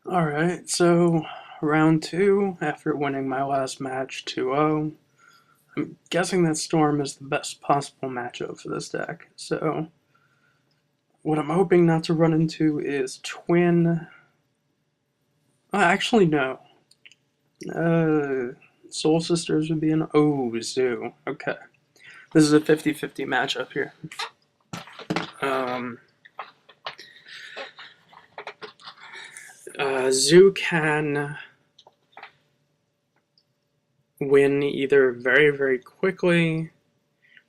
Alright, so round two, after winning my last match 2-0, I'm guessing that Storm is the best possible matchup for this deck. So, what I'm hoping not to run into is Twin. Actually, no. Uh, Soul Sisters would be an Zoo. Okay. This is a 50-50 matchup here. Um, Zoo can win either very, very quickly,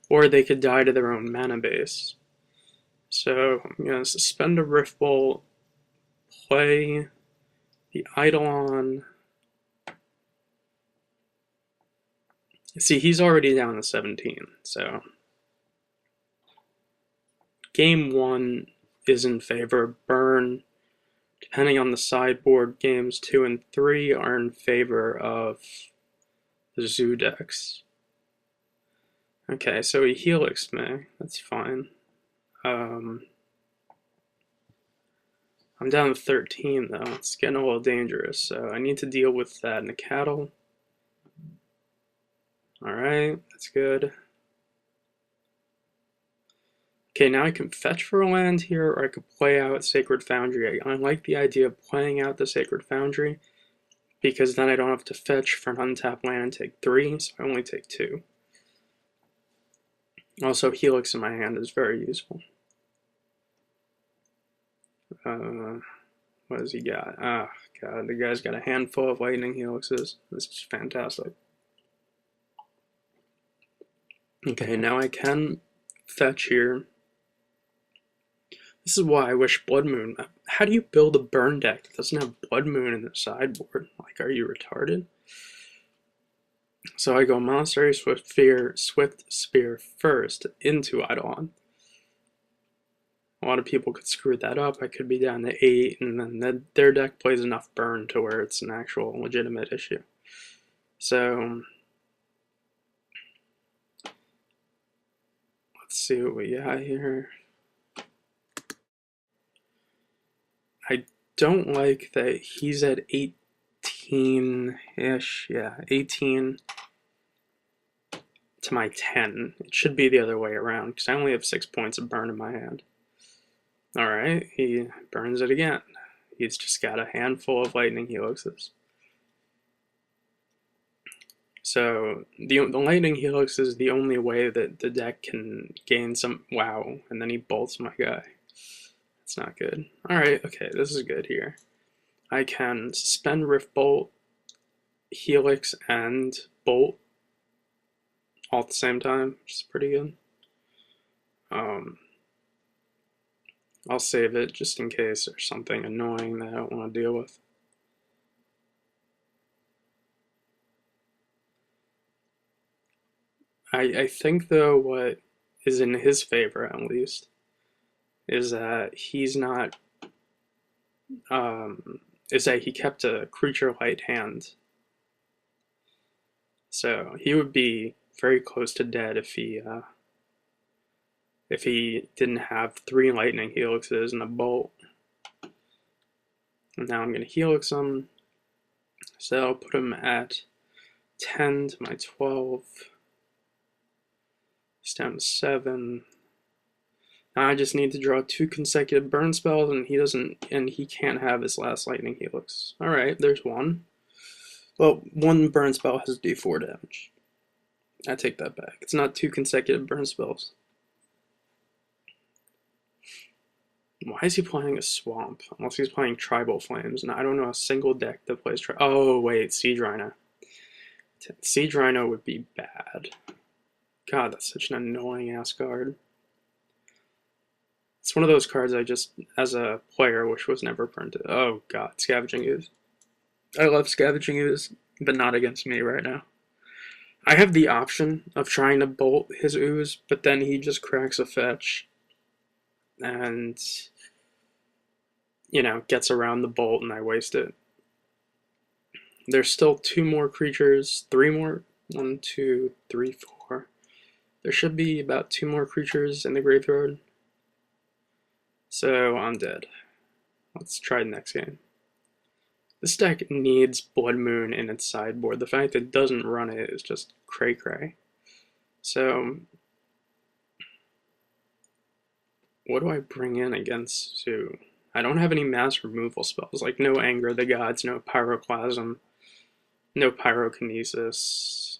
or they could die to their own mana base. So I'm going to suspend a Rift Bolt, play the Eidolon. See, he's already down to 17, so game one is in favor of Burn. Depending on the sideboard, games 2 and 3 are in favor of the Zoo decks. Okay, so he Helixed me. That's fine. I'm down to 13 though. It's getting a little dangerous, so I need to deal with that in the cattle. Alright, that's good. Okay, now I can fetch for a land here, or I could play out Sacred Foundry. I like the idea of playing out the Sacred Foundry, because then I don't have to fetch for an untapped land and take 3, so I only take 2. Also, Helix in my hand is very useful. What does he got? Ah, God, the guy's got a handful of Lightning Helixes. This is fantastic. Okay, now I can fetch here. This is why I wish Blood Moon. How do you build a burn deck that doesn't have Blood Moon in the sideboard? Like, are you retarded? So I go Monastery, Swift Spear first into Eidolon. A lot of people could screw that up. I could be down to 8, and then their deck plays enough burn to where it's an actual legitimate issue. So let's see what we got here. I don't like that he's at 18-ish. Yeah, 18 to my 10. It should be the other way around, because I only have 6 points of burn in my hand. Alright, he burns it again. He's just got a handful of Lightning Helixes. So the Lightning Helix is the only way that the deck can gain some... Wow, and then he bolts my guy. That's not good. Alright, okay, this is good here. I can suspend Rift Bolt, Helix, and Bolt all at the same time, which is pretty good. I'll save it just in case there's something annoying that I don't want to deal with. I think though what is in his favor at least is that he's not is that he kept a creature light hand. So he would be very close to dead if he didn't have 3 Lightning Helixes and a Bolt. And now I'm going to Helix him. So I'll put him at 10 to my 12. He's down to 7. Now I just need to draw 2 consecutive burn spells, and he can't have his last Lightning Helix. Alright, there's one. Well, 1 burn spell has d4 damage. I take that back. It's not 2 consecutive burn spells. Why is he playing a Swamp? Unless he's playing Tribal Flames, and I don't know a single deck that plays Oh, wait, Siege Rhino. Siege Rhino would be bad. God, that's such an annoying ass card. It's one of those cards I just, as a player, wish was never printed. Oh God, Scavenging Ooze. I love Scavenging Ooze, but not against me right now. I have the option of trying to bolt his Ooze, but then he just cracks a fetch. And, you know, gets around the bolt and I waste it. There's still 2 more creatures, 3 more. 1, 2, 3, 4. There should be about 2 more creatures in the graveyard. So I'm dead. Let's try the next game. This deck needs Blood Moon in its sideboard. The fact it doesn't run it is just cray cray. So, what do I bring in against Zoo? I don't have any mass removal spells, like no Anger of the Gods, no Pyroclasm, no Pyrokinesis,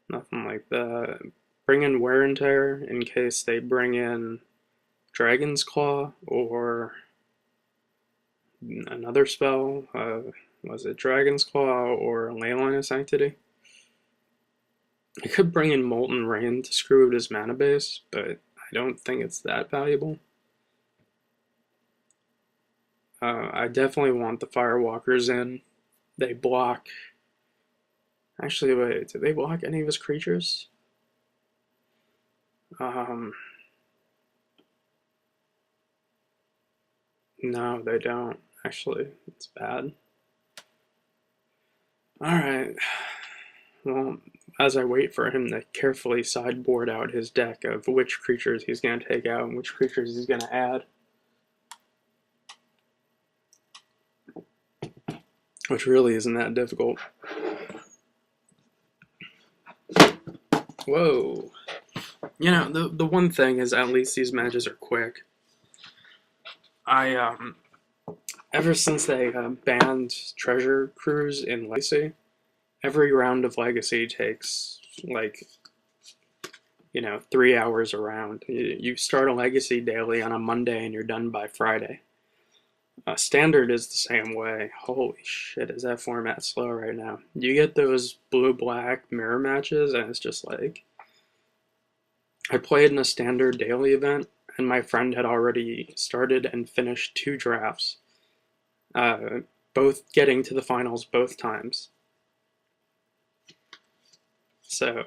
nothing like that. Bring in Wear and Tear in case they bring in Dragon's Claw or another spell. Was it Dragon's Claw or Leyline of Sanctity? I could bring in Molten Rain to screw with his mana base, but I don't think it's that valuable. I definitely want the Firewalkers in. They block. Actually, wait, do they block any of his creatures? No, they don't. Actually, it's bad. Alright. Well, as I wait for him to carefully sideboard out his deck of which creatures he's going to take out and which creatures he's going to add, which really isn't that difficult. Whoa. You know, the one thing is at least these matches are quick. Ever since they banned Treasure Cruise in Legacy, every round of Legacy takes, like, 3 hours around. You start a Legacy daily on a Monday and you're done by Friday. Standard is the same way. Holy shit, is that format slow right now? You get those blue-black mirror matches and it's just like... I played in a Standard daily event and my friend had already started and finished 2 drafts. Both getting to the finals both times. So...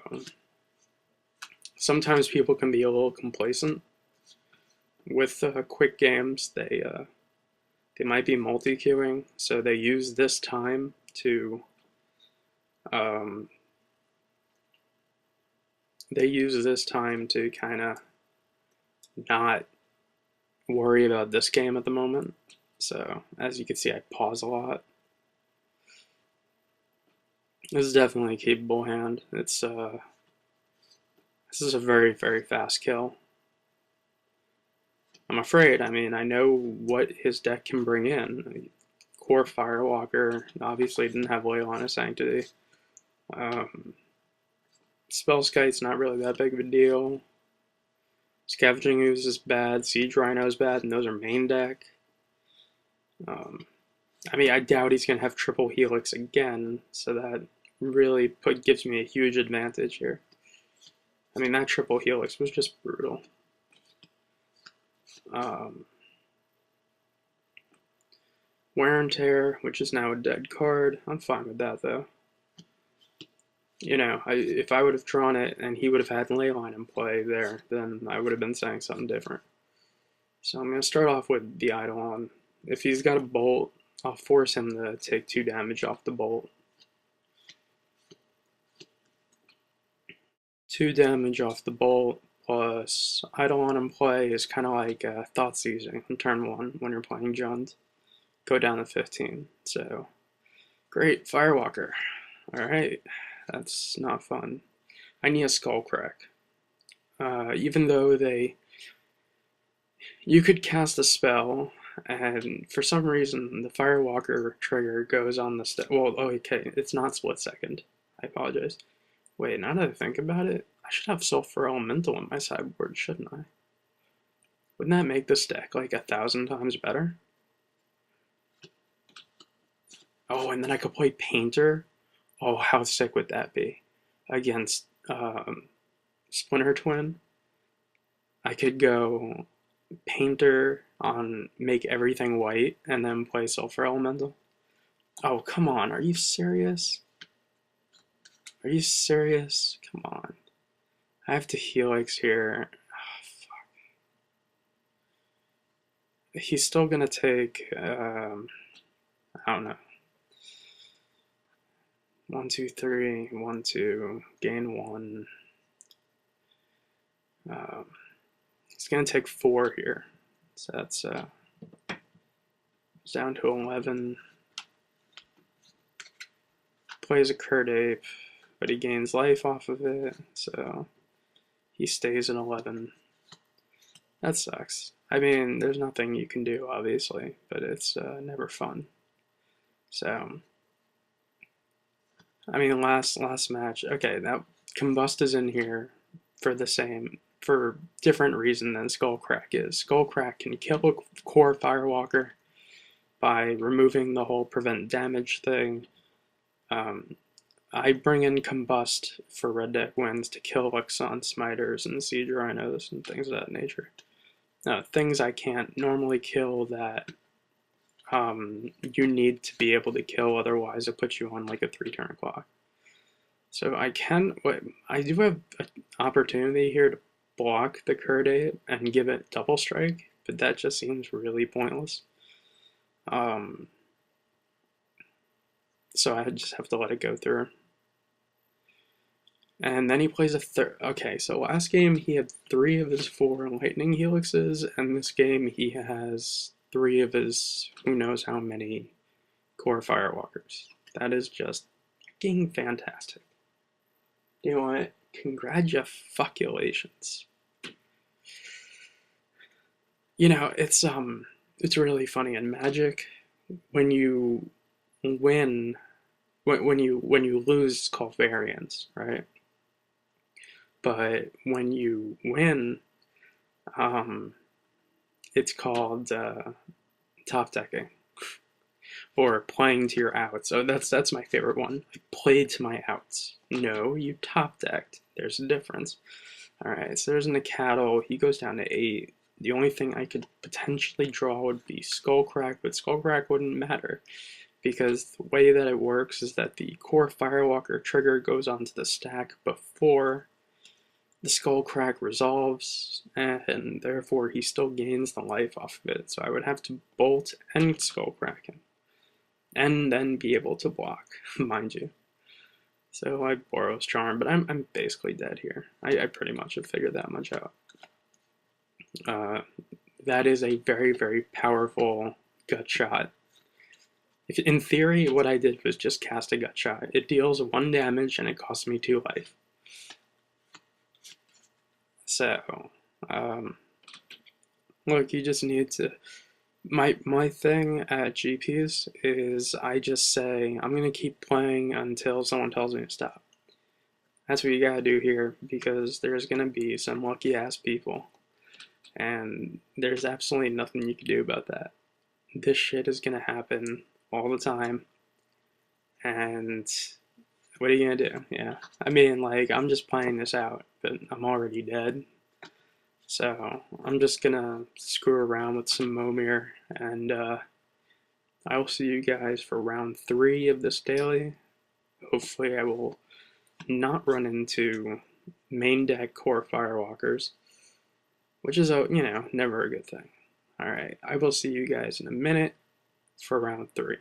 sometimes people can be a little complacent with quick games. They might be multi-queuing, so they use this time to kind of not worry about this game at the moment. So as you can see, I pause a lot. This is definitely a keepable hand. It's this is a very, very fast kill. I'm afraid. I mean, I know what his deck can bring in. Core Firewalker obviously didn't have Leyline of Sanctity. Spellskite's not really that big of a deal. Scavenging Ooze is bad. Siege Rhino is bad, and those are main deck. I mean, I doubt he's going to have triple Helix again, so that really gives me a huge advantage here. I mean, that triple Helix was just brutal. Wear and Tear, which is now a dead card. I'm fine with that, though. You know, if I would have drawn it and he would have had Leyline in play there, then I would have been saying something different. So I'm going to start off with the Eidolon. If he's got a Bolt, I'll force him to take 2 damage off the Bolt. 2 damage off the Bolt plus Eidolon in play is kind of like Thought Seizing in turn 1 when you're playing Jund. Go down to 15. So, great, Firewalker. Alright, that's not fun. I need a Skullcrack. Even though you could cast a spell, and for some reason the Firewalker trigger goes on the well, okay, it's not split second. I apologize. Wait, now that I think about it, I should have Sulfur Elemental in my sideboard, shouldn't I? Wouldn't that make this deck like 1,000 times better? Oh, and then I could play Painter. Oh, how sick would that be? Against Splinter Twin. I could go Painter on make everything white and then play Sulfur Elemental. Oh, come on. Are you serious? Are you serious? Come on. I have to Helix here. Oh, fuck. He's still gonna take, I don't know. 1, 2, 3, 1, 2, gain 1. He's gonna take 4 here. So that's It's down to 11. Plays a Kird Ape, but he gains life off of it, so he stays at 11. That sucks. I mean, there's nothing you can do, obviously, but it's never fun. So, I mean, last match. Okay, that Combust is in here for different reason than Skullcrack is. Skullcrack can kill a core Firewalker by removing the whole prevent damage thing. I bring in Combust for red deck wins to kill Luxon Smiters and Siege Rhinos and things of that nature. Things I can't normally kill that you need to be able to kill, otherwise it puts you on like a 3-turn clock. So I do have an opportunity here to block the Kird Ape and give it double strike, but that just seems really pointless. So I just have to let it go through. And then he plays a third. Okay, so last game he had 3 of his 4 Lightning Helixes, and this game he has 3 of his who knows how many core Firewalkers. That is just fucking fantastic. You know what? Congratulations. You know, it's really funny in Magic when you win when you lose it's called variance, right? But when you win, it's called top decking or playing to your outs. So that's my favorite one. I played to my outs. No, you top decked. There's a difference. All right, so there's Nacatl. He goes down to 8. The only thing I could potentially draw would be Skullcrack, but Skullcrack wouldn't matter because the way that it works is that the core Firewalker trigger goes onto the stack before the Skullcrack resolves, and therefore he still gains the life off of it. So I would have to bolt and Skullcrack him, and then be able to block, mind you. So I Boros Charm, but I'm basically dead here. I pretty much have figured that much out. That is a very, very powerful gut shot. In theory, what I did was just cast a gut shot. It deals 1 damage and it costs me 2 life. So, look, you just need to. My thing at GPs is I just say I'm gonna keep playing until someone tells me to stop. That's what you gotta do here because there's gonna be some lucky ass people, and there's absolutely nothing you can do about that. This shit is gonna happen all the time, and what are you gonna do? Yeah, I mean, like, I'm just playing this out, but I'm already dead. So I'm just gonna screw around with some Momir, and I will see you guys for round 3 of this daily. Hopefully I will not run into main deck core Firewalkers, which is, never a good thing. Alright, I will see you guys in a minute for round 3.